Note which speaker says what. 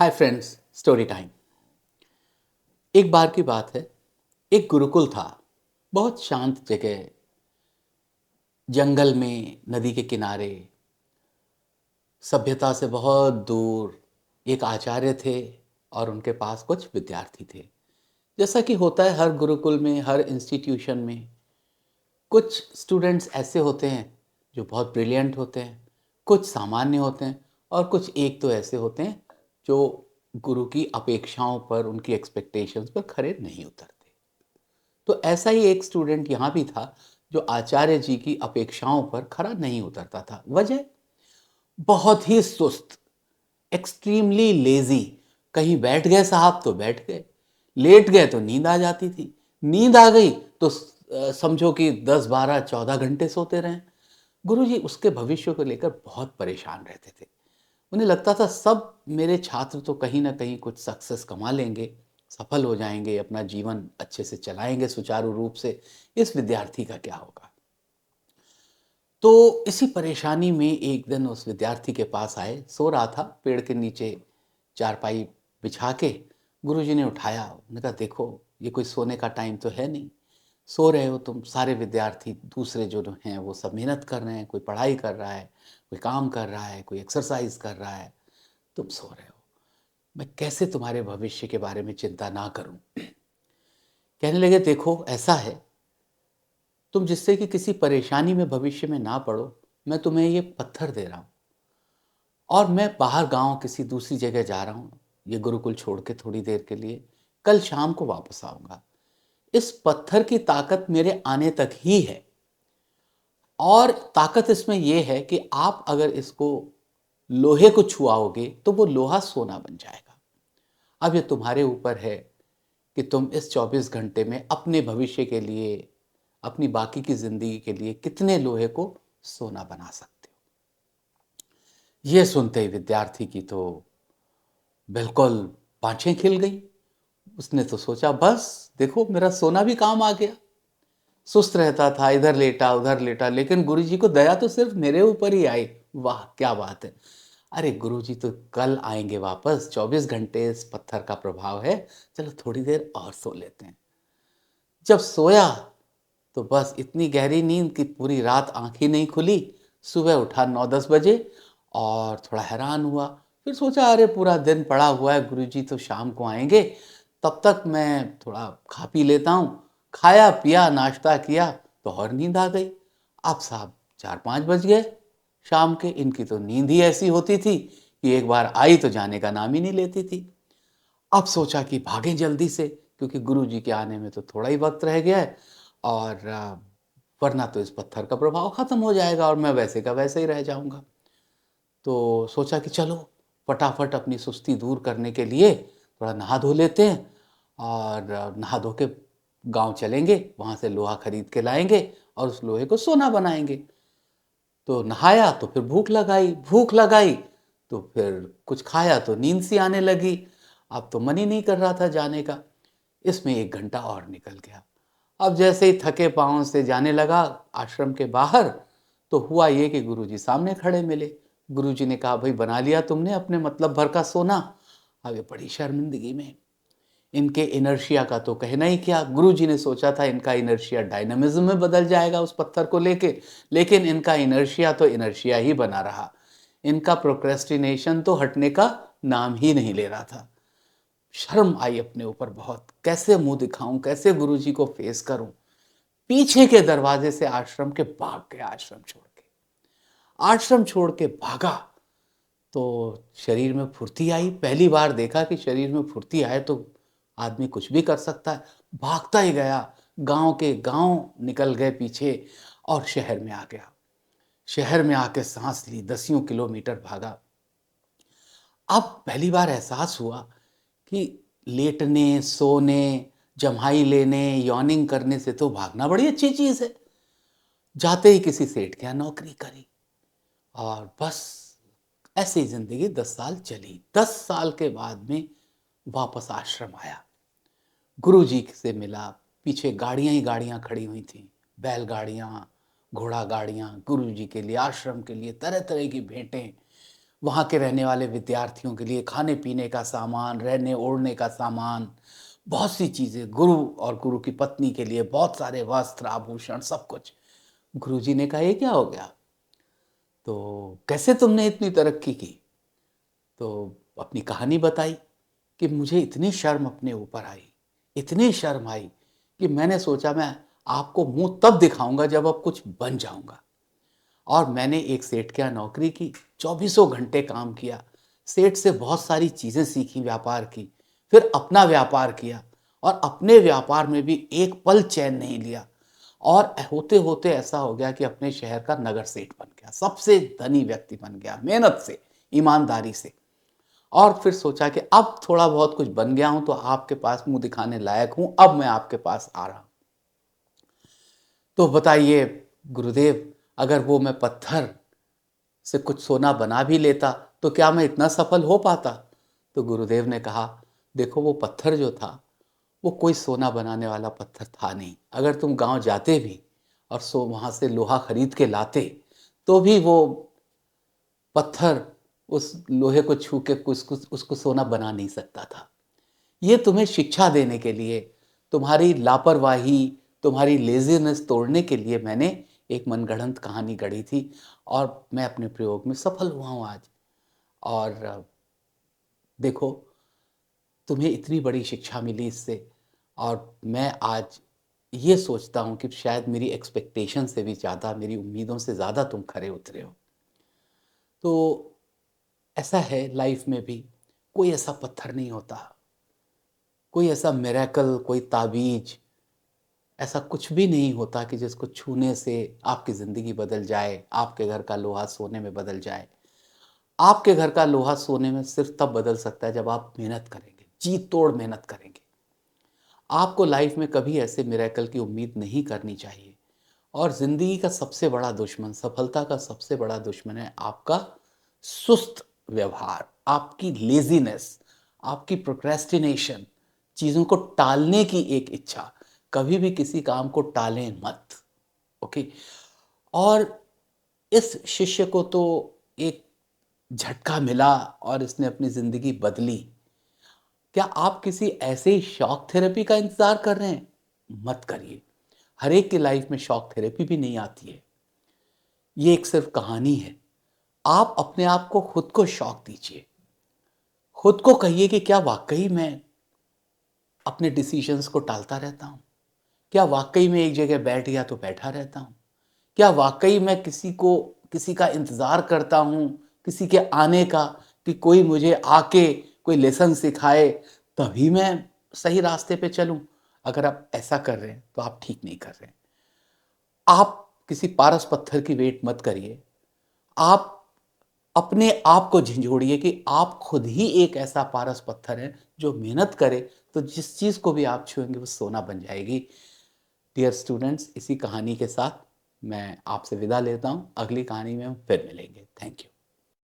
Speaker 1: Hi friends, story time. एक बार की बात है। एक गुरुकुल था, बहुत शांत जगह, जंगल में, नदी के किनारे, सभ्यता से बहुत दूर। एक आचार्य थे और उनके पास कुछ विद्यार्थी थे। जैसा कि होता है हर गुरुकुल में, हर इंस्टीट्यूशन में, कुछ स्टूडेंट्स ऐसे होते हैं जो बहुत ब्रिलियंट होते हैं, कुछ सामान्य होते हैं और कुछ एक तो ऐसे होते हैं जो गुरु की अपेक्षाओं पर, उनकी एक्सपेक्टेशंस पर खरे नहीं उतरते। तो ऐसा ही एक स्टूडेंट यहाँ भी था जो आचार्य जी की अपेक्षाओं पर खरा नहीं उतरता था। वजह, बहुत ही सुस्त, एक्सट्रीमली लेजी। कहीं बैठ गए साहब तो बैठ गए, लेट गए तो नींद आ जाती थी, नींद आ गई तो समझो कि 10 12 14 घंटे सोते रहे। गुरुजी उसके भविष्य को लेकर बहुत परेशान रहते थे। उन्हें लगता था सब मेरे छात्र तो कहीं ना कहीं कुछ सक्सेस कमा लेंगे, सफल हो जाएंगे, अपना जीवन अच्छे से चलाएंगे सुचारू रूप से, इस विद्यार्थी का क्या होगा। तो इसी परेशानी में एक दिन उस विद्यार्थी के पास आए, सो रहा था पेड़ के नीचे चारपाई बिछा के। गुरुजी ने उठाया, उन्होंने कहा देखो, ये कोई सोने का टाइम तो है नहीं, सो रहे हो तुम। सारे विद्यार्थी दूसरे जो हैं वो सब मेहनत कर रहे हैं, कोई पढ़ाई कर रहा है, कोई काम कर रहा है, कोई एक्सरसाइज कर रहा है, तुम सो रहे हो। मैं कैसे तुम्हारे भविष्य के बारे में चिंता ना करूं। कहने लगे देखो ऐसा है, तुम जिससे कि किसी परेशानी में भविष्य में ना पड़ो, मैं तुम्हें ये पत्थर दे रहा हूं और मैं बाहर गांव किसी दूसरी जगह जा रहा हूं, ये गुरुकुल छोड़ के थोड़ी देर के लिए, कल शाम को वापस आऊंगा। इस पत्थर की ताकत मेरे आने तक ही है और ताकत इसमें यह है कि आप अगर इसको लोहे को छुआओगे तो वो लोहा सोना बन जाएगा। अब ये तुम्हारे ऊपर है कि तुम इस 24 घंटे में अपने भविष्य के लिए, अपनी बाकी की जिंदगी के लिए कितने लोहे को सोना बना सकते हो। ये सुनते ही विद्यार्थी की तो बिल्कुल पांछें खिल गई। उसने तो सोचा बस देखो मेरा सोना भी काम आ गया। सुस्त रहता था, इधर लेटा उधर लेटा, लेकिन गुरुजी को दया तो सिर्फ मेरे ऊपर ही आई। वाह क्या बात है। अरे गुरुजी तो कल आएंगे वापस, 24 घंटे इस पत्थर का प्रभाव है, चलो थोड़ी देर और सो लेते हैं। जब सोया तो बस इतनी गहरी नींद कि पूरी रात आंख ही नहीं खुली। सुबह उठा 9 10 बजे और थोड़ा हैरान हुआ। फिर सोचा अरे पूरा दिन पड़ा हुआ है, गुरुजी तो शाम को आएंगे, तब तक मैं थोड़ा खा पी लेता हूँ। खाया पिया नाश्ता किया तो और नींद आ गई। अब साहब 4 5 बज गए शाम के। इनकी तो नींद ही ऐसी होती थी कि एक बार आई तो जाने का नाम ही नहीं लेती थी। अब सोचा कि भागें जल्दी से, क्योंकि गुरुजी के आने में तो थोड़ा ही वक्त रह गया है और वरना तो इस पत्थर का प्रभाव खत्म हो जाएगा और मैं वैसे का वैसे ही रह जाऊंगा। तो सोचा कि चलो फटाफट अपनी सुस्ती दूर करने के लिए थोड़ा नहा धो लेते हैं और नहा धो के गांव चलेंगे, वहां से लोहा खरीद के लाएंगे और उस लोहे को सोना बनाएंगे। तो नहाया तो फिर भूख लगाई तो फिर कुछ खाया तो नींद सी आने लगी। अब तो मन ही नहीं कर रहा था जाने का। इसमें 1 घंटा और निकल गया। अब जैसे ही थके पांवों से जाने लगा आश्रम के बाहर, तो हुआ ये कि गुरुजी सामने खड़े मिले। गुरुजी ने कहा भाई बना लिया तुमने अपने मतलब भर का सोना। अब ये बड़ी शर्मिंदगी में, इनके इनर्शिया का तो कहना ही क्या। गुरुजी ने सोचा था इनका इनर्शिया डायनामिज्म में बदल जाएगा उस पत्थर को लेके, लेकिन इनका इनर्शिया तो इनर्शिया ही बना रहा। इनका प्रोक्रेस्टिनेशन तो हटने का नाम ही नहीं ले रहा था। शर्म आई अपने ऊपर बहुत, कैसे मुंह दिखाऊं, कैसे गुरुजी को फेस करूं। पीछे के दरवाजे से आश्रम के भाग गया। आश्रम छोड़ के भागा तो शरीर में फुर्ती आई। पहली बार देखा कि शरीर में फुर्ती आए तो आदमी कुछ भी कर सकता है। भागता ही गया, गांव के गांव निकल गए पीछे और शहर में आ गया। शहर में आके सांस ली, 10 किलोमीटर भागा। अब पहली बार एहसास हुआ कि लेटने सोने, जम्हाई लेने, यॉर्निंग करने से तो भागना बड़ी अच्छी चीज है। जाते ही किसी सेठ के यहाँ नौकरी करी और बस ऐसे ही जिंदगी 10 साल चली। 10 साल के बाद में वापस आश्रम आया, गुरुजी से मिला। पीछे गाड़ियां ही गाड़ियां खड़ी हुई थी, बैलगाड़ियां, घोड़ा गाड़ियां, गुरुजी के लिए, आश्रम के लिए तरह तरह की भेंटें। वहाँ के रहने वाले विद्यार्थियों के लिए खाने-पीने का सामान, रहने-ओढ़ने का सामान, बहुत सी चीज़ें, गुरु और गुरु की पत्नी के लिए बहुत सारे वस्त्र, आभूषण, सब कुछ। गुरुजी ने कहा, "ये क्या हो गया? तो कैसे तुमने इतनी तरक्की की?" तो अपनी कहानी बताई कि मुझे इतनी शर्म अपने ऊपर आई, इतनी शर्म आई कि मैंने सोचा मैं आपको मुँह तब दिखाऊँगा जब अब कुछ बन जाऊँगा। और मैंने एक सेठ के यहाँ नौकरी की, चौबीसों घंटे काम किया, सेठ से बहुत सारी चीज़ें सीखी व्यापार की, फिर अपना व्यापार किया और अपने व्यापार में भी एक पल चैन नहीं लिया और होते-होते ऐसा हो गया कि अपने शहर का नगर सेठ बन गया, सबसे धनी व्यक्ति बन गया, मेहनत से, ईमानदारी से। और फिर सोचा कि अब थोड़ा बहुत कुछ बन गया हूँ, तो आपके पास मुँह दिखाने लायक हूँ, अब मैं आपके पास आ रहा हूँ। तो बताइए गुरुदेव, अगर वो मैं पत्थर से कुछ सोना बना भी लेता, तो क्या मैं इतना सफल हो पाता? तो गुरुदेव ने कहा, देखो वो पत्थर जो था, वो कोई सोना बनाने वाला पत्थर था नहीं। अगर तुम गाँव जाते भी और वहाँ से लोहा खरीद के लाते, तो भी वो पत्थर उस लोहे को छू के उसको सोना बना नहीं सकता था। ये तुम्हें शिक्षा देने के लिए, तुम्हारी लापरवाही, तुम्हारी लेज़ीनेस तोड़ने के लिए मैंने एक मनगढ़ंत कहानी गढ़ी थी और मैं अपने प्रयोग में सफल हुआ हूँ आज। और देखो, तुम्हें इतनी बड़ी शिक्षा मिली इससे और मैं आज ये सोचता हूँ कि शायद मेरी एक्सपेक्टेशन से भी ज़्यादा, मेरी उम्मीदों से ज़्यादा तुम खरे उतरे हो। तो ऐसा है लाइफ में भी, कोई ऐसा पत्थर नहीं होता, कोई ऐसा मिरेकल, कोई ताबीज़, ऐसा कुछ भी नहीं होता कि जिसको छूने से आपकी ज़िंदगी बदल जाए, आपके घर का लोहा सोने में बदल जाए। आपके घर का लोहा सोने में सिर्फ़ तब बदल सकता है जब आप मेहनत करेंगे, जी तोड़ मेहनत करेंगे। आपको लाइफ़ में कभी ऐसे मिरेकल की उम्मीद नहीं करनी चाहिए और ज़िंदगी का सबसे बड़ा दुश्मन, सफलता का सबसे बड़ा दुश्मन है आपका सुस्त व्यवहार, आपकी लेज़ीनेस, आपकी प्रोक्रेस्टिनेशन, चीज़ों को टालने की एक इच्छा। कभी भी किसी काम को टालें मत, ओके? और इस शिष्य को तो एक झटका मिला और इसने अपनी ज़िंदगी बदली। क्या आप किसी ऐसे ही शॉक थेरेपी का इंतज़ार कर रहे हैं? मत करिए। हर एक की लाइफ़ में शॉक थेरेपी भी नहीं आती है। ये एक सिर्फ़ कहानी है। आप अपने आप को खुद को शॉक दीजिए। खुद को कहिए कि क्या वाक़ई मैं अपने डिसीज़न्स को टालता रहता हूँ? क्या वाक़ई में एक जगह बैठ गया तो बैठा रहता हूँ? क्या वाक़ई मैं किसी का इंतज़ार करता हूँ, किसी के आने का कि कोई मुझे आके कोई लेसन सिखाए तभी मैं सही रास्ते पे चलूँ? अगर आप ऐसा कर रहे हैं, तो आप ठीक नहीं कर रहे हैं। आप किसी पारस पत्थर की वेट मत करिए। आप अपने आप को झंझोड़िए कि आप खुद ही एक ऐसा पारस पत्थर हैं, जो मेहनत करे तो जिस चीज़ को भी आप छुएँगे वो सोना बन जाएगी। डियर स्टूडेंट्स, इसी कहानी के साथ मैं आपसे विदा लेता हूँ। अगली कहानी में हम फिर मिलेंगे। Thank you.